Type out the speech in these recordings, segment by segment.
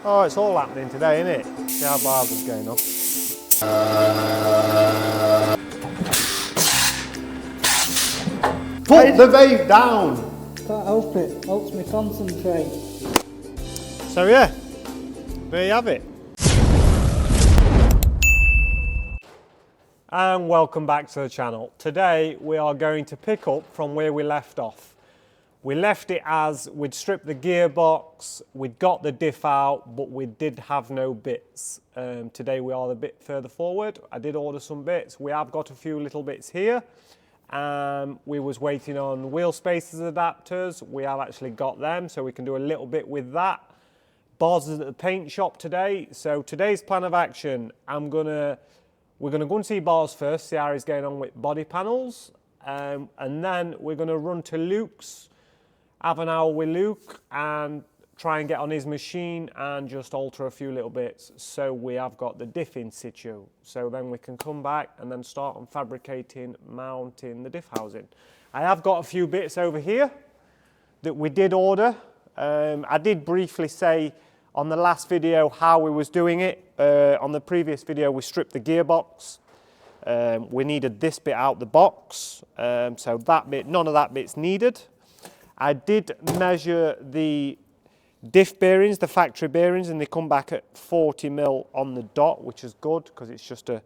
Oh, it's all happening today, isn't it? See how bars is going on. Put the vape down! Can't help it, helps me concentrate. So yeah, there you have it. And welcome back to the channel. Today we are going to pick up from where we left off. We left it as we'd stripped the gearbox, we'd got the diff out, but we did have no bits. Today we are a bit further forward. I did order some bits. We have got a few little bits here. We was waiting on wheel spacers adapters. We have actually got them, so we can do a little bit with that. Boz is at the paint shop today. So today's plan of action, we're gonna go and see Boz first, see how he's going on with body panels. And then we're gonna run to Luke's, have an hour with Luke and try and get on his machine and just alter a few little bits. So we have got the diff in situ. So then we can come back and then start on fabricating, mounting the diff housing. I have got a few bits over here that we did order. I did briefly say on the last video how we was doing it. On the previous video we stripped the gearbox. We needed this bit out the box. So that bit, none of that bit's needed. I did measure the diff bearings, the factory bearings, and they come back at 40 mil on the dot, which is good because it's just a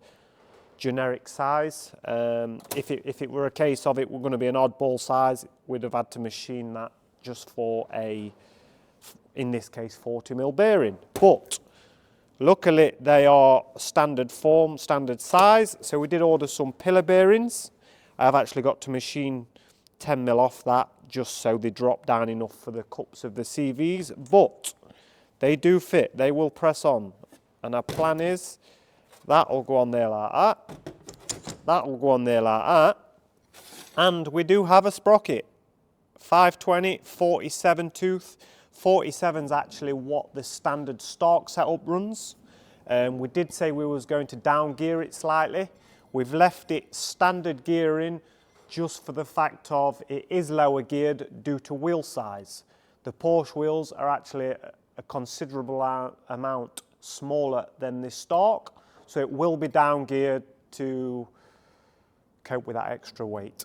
generic size. If it were a case of it were going to be an oddball size, we'd have had to machine that just for a, in this case, 40 mil bearing. But luckily they are standard form, standard size. So we did order some pillar bearings. I have actually got to machine 10 mil off that, just so they drop down enough for the cups of the CVs, but they do fit, they will press on. And our plan is, that will go on there like that, that will go on there like that, and we do have a sprocket, 520, 47 tooth, 47 is actually what the standard Stark setup runs. We did say we was going to down gear it slightly, we've left it standard gearing, just for the fact of it is lower geared due to wheel size. The Porsche wheels are actually a considerable amount smaller than this Stark, so it will be down geared to cope with that extra weight.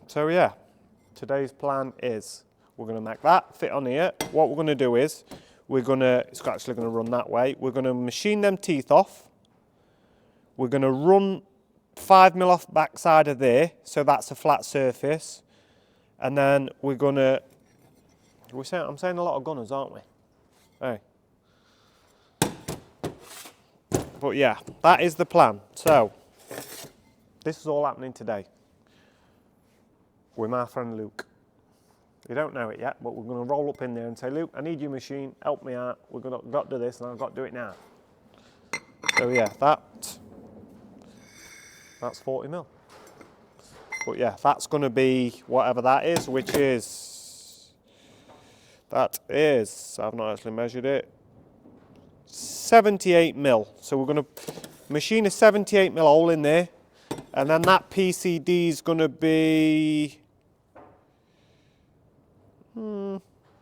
So yeah, today's plan is we're going to make that fit on here. What we're going to do is it's actually going to run that way. We're going to machine them teeth off. We're going to run 5 mil off back side of there, so that's a flat surface, and then we're gonna. I'm saying a lot of gunners, aren't we? Hey. But yeah, that is the plan. So this is all happening today with my friend Luke. You don't know it yet, but we're gonna roll up in there and say, Luke, I need your machine. Help me out. We're got to do this, and I've got to do it now. So yeah, that's 40 mil. But yeah, that's going to be whatever that is, which is, I've not actually measured it, 78 mil. So we're going to machine a 78 mil hole in there, and then that PCD is going to be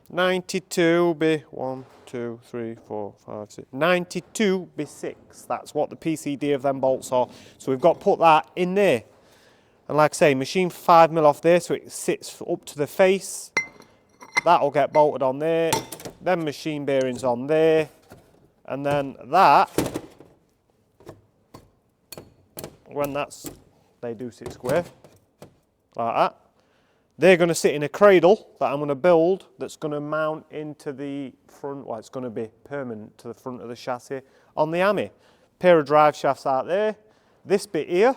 92 be 1, 2, 3, 4, 5, 6, 92 be 6. That's what the PCD of them bolts are. So we've got to put that in there. And like I say, machine 5 mil off there so it sits up to the face. That'll get bolted on there. Then machine bearings on there. And then that, when they do sit square, like that. They're going to sit in a cradle that I'm going to build that's going to mount into the front, well, it's going to be permanent to the front of the chassis on the AMI. Pair of drive shafts out there. This bit here,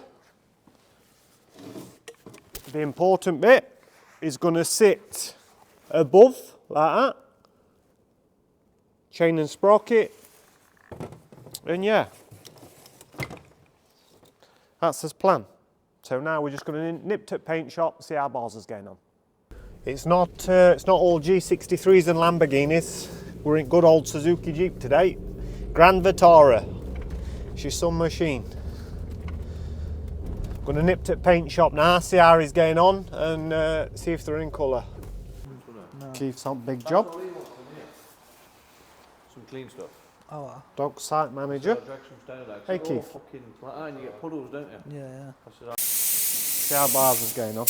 the important bit, is going to sit above like that. Chain and sprocket. And yeah, that's his plan. So now we're just going to nip to the paint shop, see how Boz is going on. It's not all G63s and Lamborghinis. We're in good old Suzuki Jeep today. Grand Vitara. She's some machine. Going to nip to the paint shop now, see how he's going on, and see if they're in colour. No. Keith's on big job. clean stuff. Oh, Dog site manager. So directions down like, Hey, so Keith. fucking like that, and you get puddles, don't you? yeah. See how bars is going on.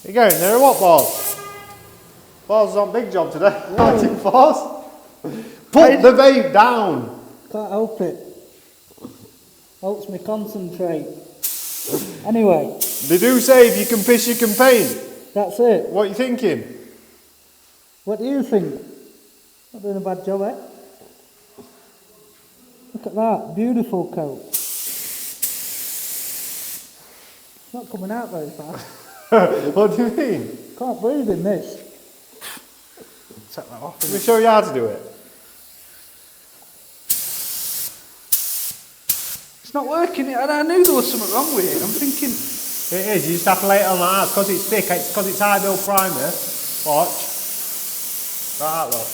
You going there or what, Bars? Bars is on big job today. Fighting Bars. Put the vape down. Can't help it. Helps me concentrate. Anyway, They do say if you can piss, you can paint. that's it. What are you thinking? What do you think? Not doing a bad job, eh? Look at that, beautiful coat. It's not coming out very fast. What do you mean? Can't breathe in this. Set that off. Let me show you how to do it. It's not working, and I knew there was something wrong with it. I'm thinking, It is, you just have to lay it on like that. Because it's thick, it's because it's high build primer. Watch. Like that, look.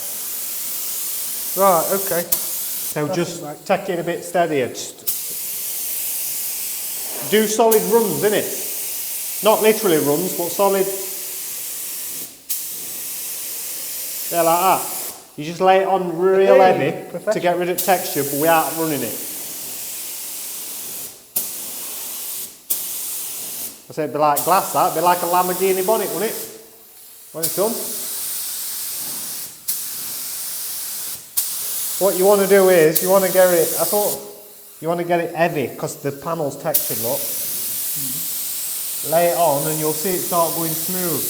right, okay. So That's just right. take it a bit steadier. Just do solid runs, innit? Not literally runs, but solid. Yeah, like that. You just lay it on real heavy to get rid of texture, but without running it. I said it'd be like glass, that. It'd be like a Lamborghini bonnet, wouldn't it? When it's done. What you want to do is, you want to get it, you want to get it heavy, because the panel's textured, look. Lay it on and you'll see it start going smooth.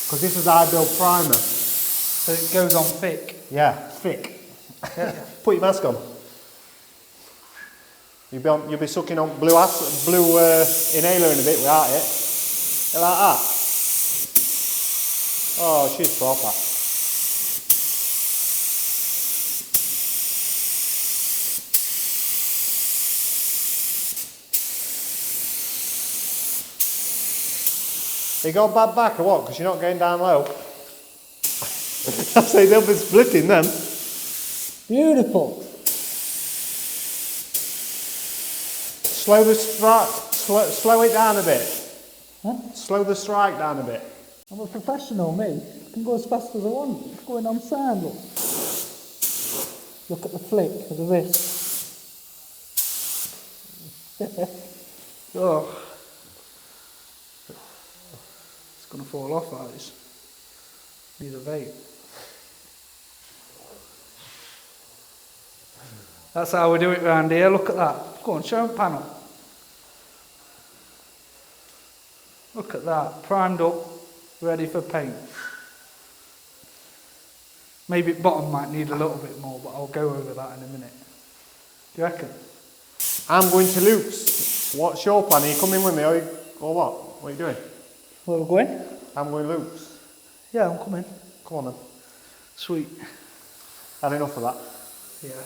Because this is high build primer. So it goes on thick. Yeah, thick. Put your mask on. You'll be sucking on blue inhaler in a bit without it. Like that. Oh, she's proper. You got a bad back or what? Because you're not going down low. I say they'll be splitting then. Beautiful. Slow the strike, slow it down a bit. Huh? Slow the strike down a bit. I'm a professional, me. I can go as fast as I want. It's going on sound, look. Look at the flick of the wrist. Oh. It's going to fall off, that is. Need a vape. That's how we do it round here. Look at that. Go on, show them panel. Look at that. Primed up, ready for paint. Maybe bottom might need a little bit more, but I'll go over that in a minute. Do you reckon? I'm going to Luke's. What's your plan? Are you coming with me or what? What are you doing? Where are we going? I'm going to Luke's. Yeah, I'm coming. Come on then. Sweet. Had enough of that. Yeah.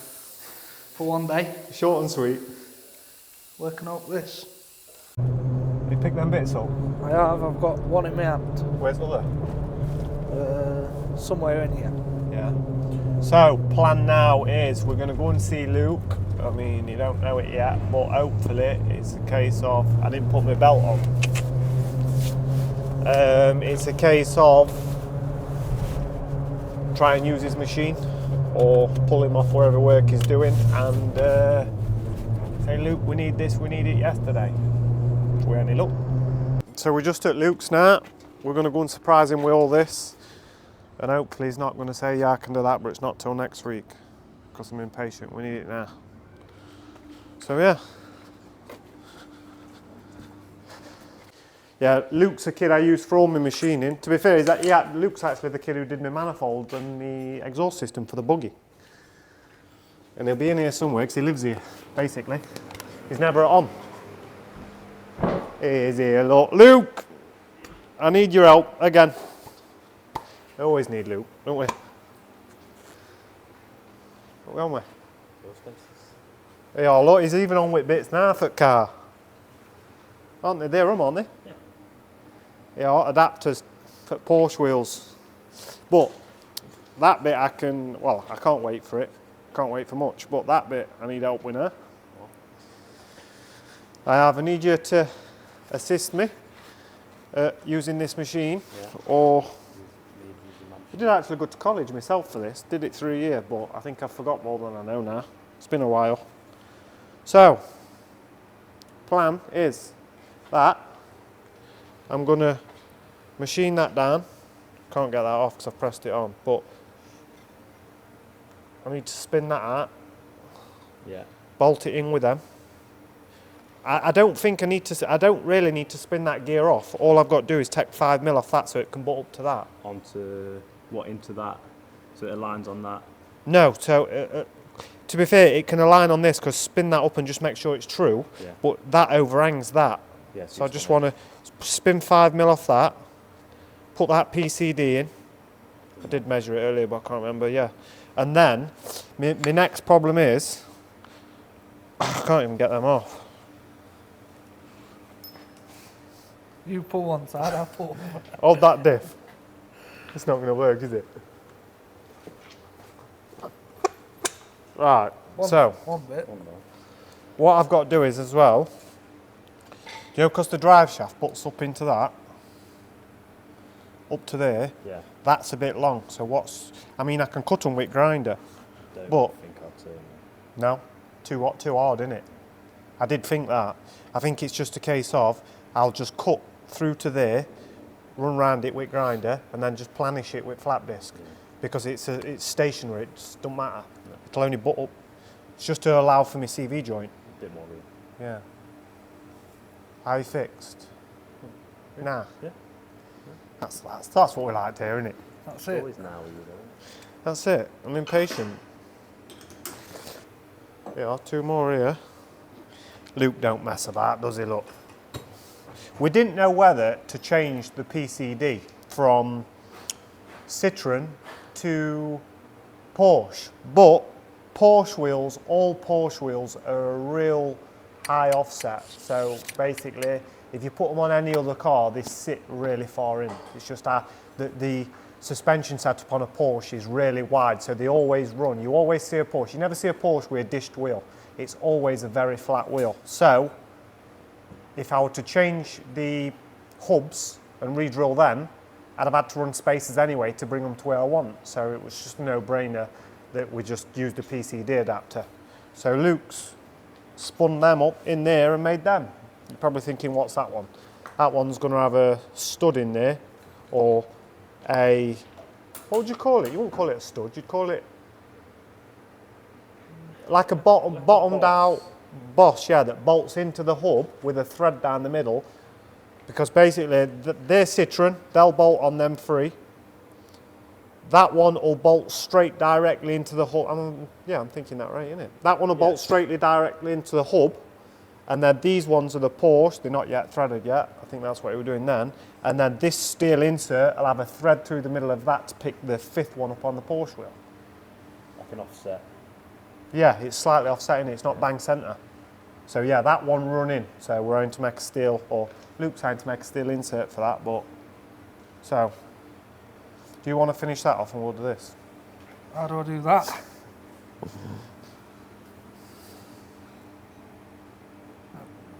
For one day, Short and sweet. working out this. You pick them bits up? I have, I've got one in my hand. Where's the other? Somewhere in here. Yeah. So, plan now is we're going to go and see Luke. I mean, you don't know it yet, but hopefully it's a case of, I didn't put my belt on. It's a case of try and use his machine or pull him off wherever work he's doing and say, Luke, we need this, we need it yesterday. Which way any look. So we're just at Luke's now. We're going to go and surprise him with all this. And hopefully he's not going to say, yeah, I can do that, but it's not till next week. Because I'm impatient, we need it now. So yeah. Yeah, Luke's a kid I use for all my machining. To be fair, Luke's actually the kid who did my manifolds and the exhaust system for the buggy. And he'll be in here somewhere because he lives here, basically. He's never at home. He's here, look. Luke! I need your help, again. I always need Luke, don't we? What are we on with? Yeah, look, he's even on with bits now for the car. Aren't they? They're aren't they? Yeah. Yeah, adapters for Porsche wheels. But that bit I can, well, I can't wait for it. Can't wait for much, but that bit I need help with now. I need you to assist me using this machine, or I did actually go to college myself for this. Did it through a year, but I think I've forgot more than I know now. It's been a while. So, plan is that I'm going to machine that down. Can't get that off because I've pressed it on, but I need to spin that out. Yeah. Bolt it in with them. I don't think I need to, I don't really need to spin that gear off. All I've got to do is take 5mm off that so it can butt up to that. Onto what, into that? So it aligns on that? No, so to be fair, it can align on this because spin that up and just make sure it's true, Yeah. but that overhangs that. Yeah, So I just want to spin 5mm off that, put that PCD in. I did measure it earlier, but I can't remember, yeah. And then, my next problem is, I can't even get them off. You pull one side, I'll pull one. Hold that diff. It's not going to work, is it? Right, so One bit. what I've got to do is as well, you know, because the drive shaft butts up into that, up to there, Yeah. that's a bit long. So I mean, I can cut them with grinder, Don't but think I'll turn it. no, too hard, isn't it? I did think that. I think it's just a case of, I'll just cut through to there, run round it with grinder, and then just planish it with flap disc. Because it's stationary, it just don't matter. It'll only butt up. It's just to allow for my CV joint. A bit more room. Yeah. How you fixed? Nah. Yeah. That's what we like to hear, isn't it? That's It's it. always now, you know. That's it. I'm impatient. Yeah, 2 more here. Luke don't mess about, does he, look? We didn't know whether to change the PCD from Citreon to Porsche, but Porsche wheels, all Porsche wheels are a real high offset. So basically, if you put them on any other car, they sit really far in. It's just the suspension setup on a Porsche is really wide, so they always run. You always see a Porsche. You never see a Porsche with a dished wheel. It's always a very flat wheel. So if I were to change the hubs and re-drill them, I'd have had to run spacers anyway to bring them to where I want. So it was just a no-brainer that we just used a PCD adapter. So Luke's spun them up in there and made them. You're probably thinking, what's that one? That one's going to have a stud in there, or a, what would you call it? You wouldn't call it a stud, you'd call it like a bottomed out boss, yeah, that bolts into the hub with a thread down the middle. Because basically, they're Citreon, they'll bolt on them free. That one will bolt straight directly into the hub. Yeah, I'm thinking that right, isn't it? That one will bolt straightly directly into the hub. And then these ones are the Porsche, they're not yet threaded yet. I think that's what we were doing then. And then this steel insert will have a thread through the middle of that to pick the 5th one up on the Porsche wheel. Like an offset. Yeah, it's slightly offsetting it, it's not bang centre. So yeah, that one running. So we're going to make a steel, or Luke's going to make a steel insert for that, but, so, do you want to finish that off and we'll do this? How do I do that?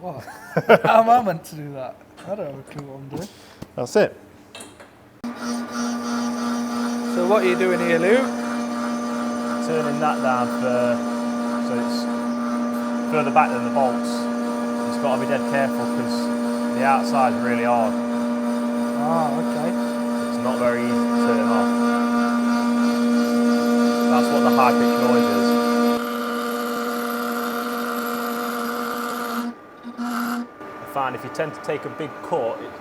What? How am I meant to do that? I don't have a clue what I'm doing. That's it. So what are you doing here, Luke? Turning that down so it's further back than the bolts. It's got to be dead careful because the outside's really hard. Ah, okay. It's not very easy to turn off. That's what the high-pitched noise is. I find if you tend to take a big cut, it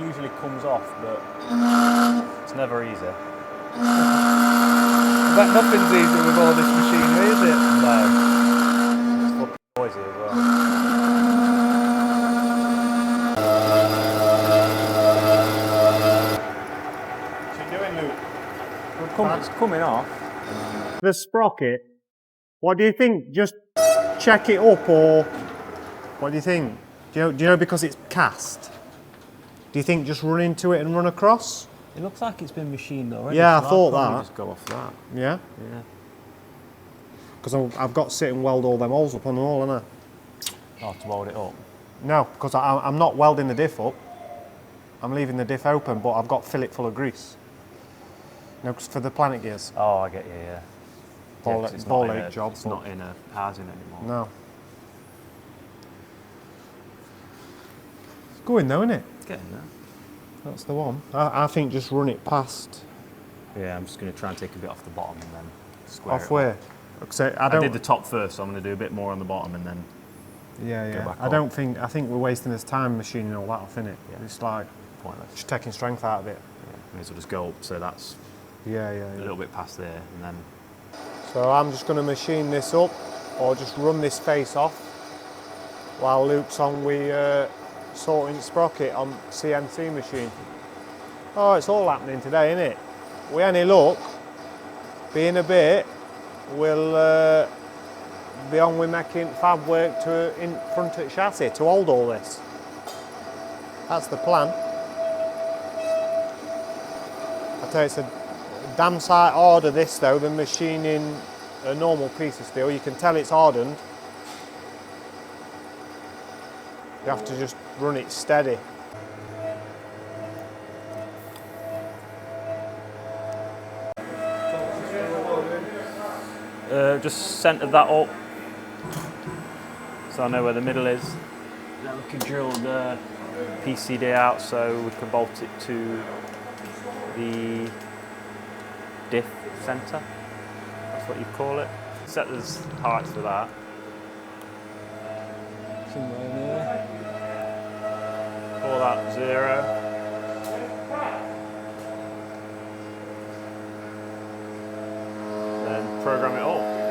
usually comes off, but it's never easy. I bet nothing's easy with all this machinery, is it? No. It's fucking noisy as well. What's you doing, Luke? It's coming off. The sprocket, what do you think? Just check it up, or what do you think? Do you know because it's cast? Do you think just run into it and run across? It looks like it's been machined already. Yeah, so I thought I'd probably that. Just go off that. Yeah? Yeah. Because I've got to sit and weld all them holes up on them all, haven't I? I'll have to hold it up. No, because I'm not welding the diff up. I'm leaving the diff open, but I've got to fill it full of grease. No, 'cause for the planet gears. Oh, I get you, yeah. Ball, 'cause it's ball not in ache a- job. It's but not in a housing anymore. No. It's going though, isn't it? It's getting there. That's the one. I think just run it past. Yeah, I'm just going to try and take a bit off the bottom and then square Off it where? up. 'Cause I I don't. did the top first, so I'm going to do a bit more on the bottom and then Yeah. back I on. don't think. I think we're wasting this time machining all that off, innit? Yeah. It's like pointless. just taking strength out of it. Yeah, may as well just go up so that's Yeah. a little bit past there and then So I'm just going to machine this up, or just run this face off, while Luke's on with sorting sprocket on CNC machine. Oh, it's all happening today, isn't it? We any luck, being a bit, we'll be on with making fab work to in front of the chassis to hold all this. That's the plan. I tell you, it's a damn sight harder this though than machining a normal piece of steel. You can tell it's hardened. You have to just run it steady. just centered that up so I know where the middle is. Then we can drill the PCD out so we can bolt it to the diff centre. That's what you call it. Set the heights for that. Somewhere in there. Call that 0. Then program it up.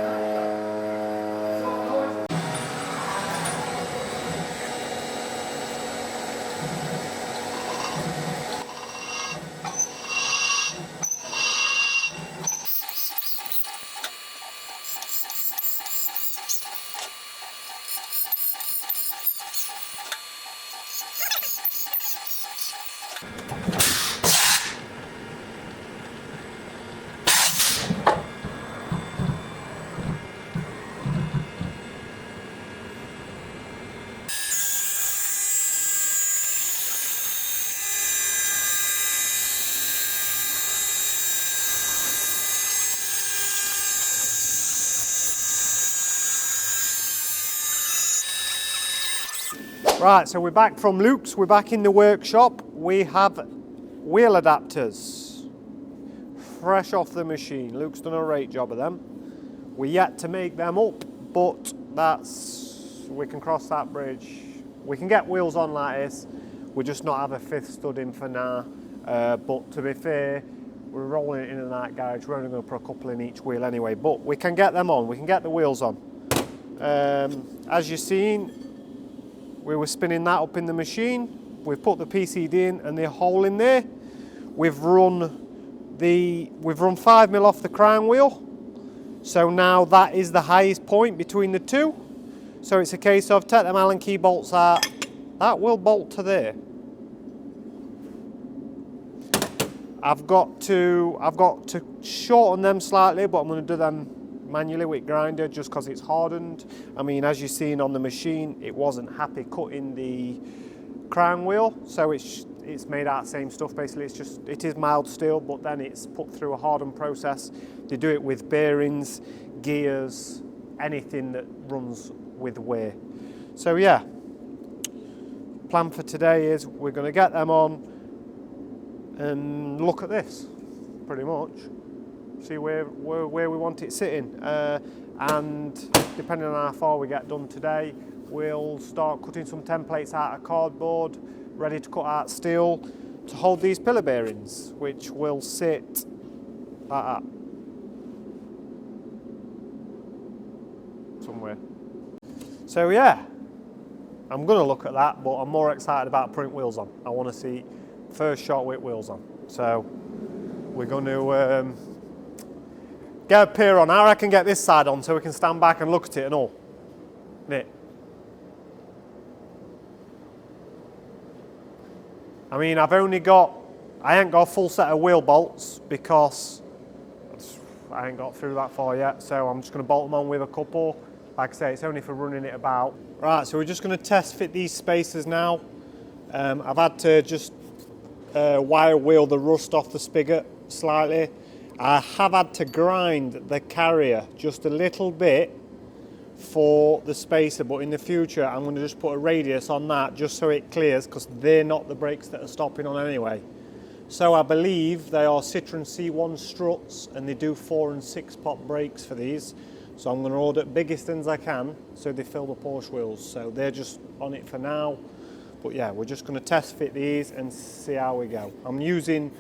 Right, so we're back from Luke's, we're back in the workshop. We have wheel adapters, fresh off the machine. Luke's done a great job of them. We're yet to make them up, but we can cross that bridge. We can get wheels on like this, we just not have a fifth stud in for now. But to be fair, we're rolling it in and out garage. We're only going to put a couple in each wheel anyway, but we can get them on, we can get the wheels on. As you've seen, we were spinning that up in the machine. We've put the PCD in and the hole in there. We've run 5mm off the crown wheel. So now that is the highest point between the two. So it's a case of take them Allen key bolts out. That will bolt to there. I've got to shorten them slightly, but I'm going to do them manually with grinder just because it's hardened. I mean, as you've seen on the machine, it wasn't happy cutting the crown wheel, so it's made out of the same stuff basically. It is mild steel, but then it's put through a hardened process. They do it with bearings, gears, anything that runs with wear. So yeah, plan for today is we're going to get them on and look at this pretty much. See where we want it sitting, and depending on how far we get done today, we'll start cutting some templates out of cardboard, ready to cut out steel to hold these pillar bearings, which will sit like that somewhere. So yeah, I'm going to look at that, but I'm more excited about putting wheels on. I want to see first shot with wheels on. So we're going to get a pair on. I reckon get this side on so we can stand back and look at it and all. Innit? I mean, I ain't got a full set of wheel bolts because I ain't got through that far yet, so I'm just going to bolt them on with a couple. Like I say, it's only for running it about. Right, so we're just going to test fit these spacers now. I've had to just wire wheel the rust off the spigot slightly. I have had to grind the carrier just a little bit for the spacer, but in the future I'm going to just put a radius on that just so it clears, because they're not the brakes that are stopping on anyway. So I believe they are Citreon C1 struts, and they do 4 and 6 pop brakes for these. So I'm going to order the biggest things I can so they fill the Porsche wheels. So they're just on it for now. But yeah, we're just going to test fit these and see how we go. I'm using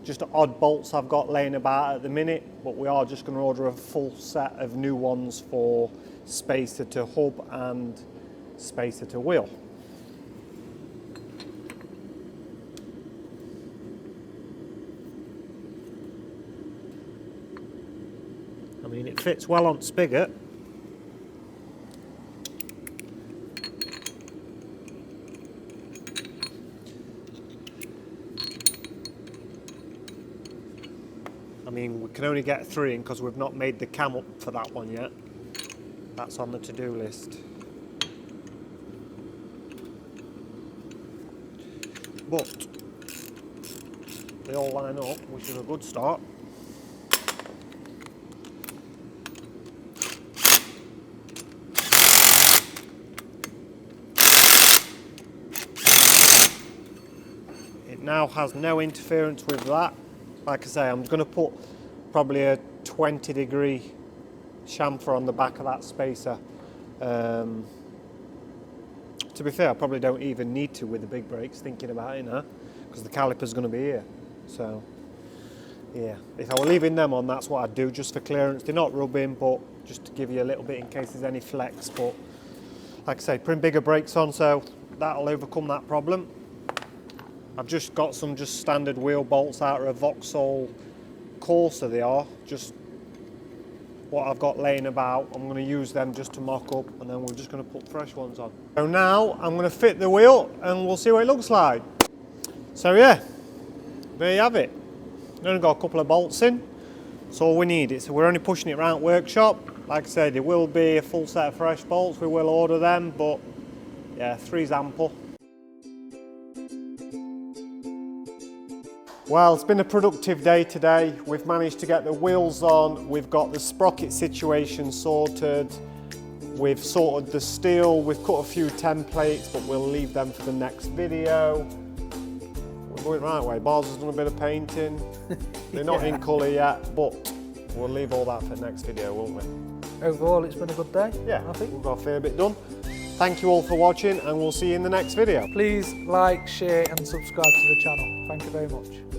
just odd bolts I've got laying about at the minute, but we are just going to order a full set of new ones for spacer to hub and spacer to wheel. I mean, it fits well on spigot. I mean, we can only get 3 in because we've not made the cam up for that one yet. That's on the to-do list. But they all line up, which is a good start. It now has no interference with that. Like I say, I'm going to put probably a 20-degree chamfer on the back of that spacer. To be fair, I probably don't even need to with the big brakes, thinking about it now, because the caliper's going to be here. So yeah, if I were leaving them on, that's what I'd do, just for clearance. They're not rubbing, but just to give you a little bit in case there's any flex. But like I say, putting bigger brakes on, so that'll overcome that problem. I've just got some standard wheel bolts out of a Vauxhall Corsa. They are just what I've got laying about. I'm going to use them just to mock up, and then we're just going to put fresh ones on. So now I'm going to fit the wheel and we'll see what it looks like. So yeah, there you have it. Only got a couple of bolts in. That's all we need. So we're only pushing it around workshop. Like I said, there will be a full set of fresh bolts. We will order them, but yeah, 3's ample. Well, it's been a productive day today. We've managed to get the wheels on, we've got the sprocket situation sorted, we've sorted the steel, we've cut a few templates, but we'll leave them for the next video. We're going the right way. Bars has done a bit of painting. They're not in colour yet, but we'll leave all that for the next video, won't we? Overall, it's been a good day. Yeah, I think we've got a fair bit done. Thank you all for watching, and we'll see you in the next video. Please like, share and subscribe to the channel. Thank you very much.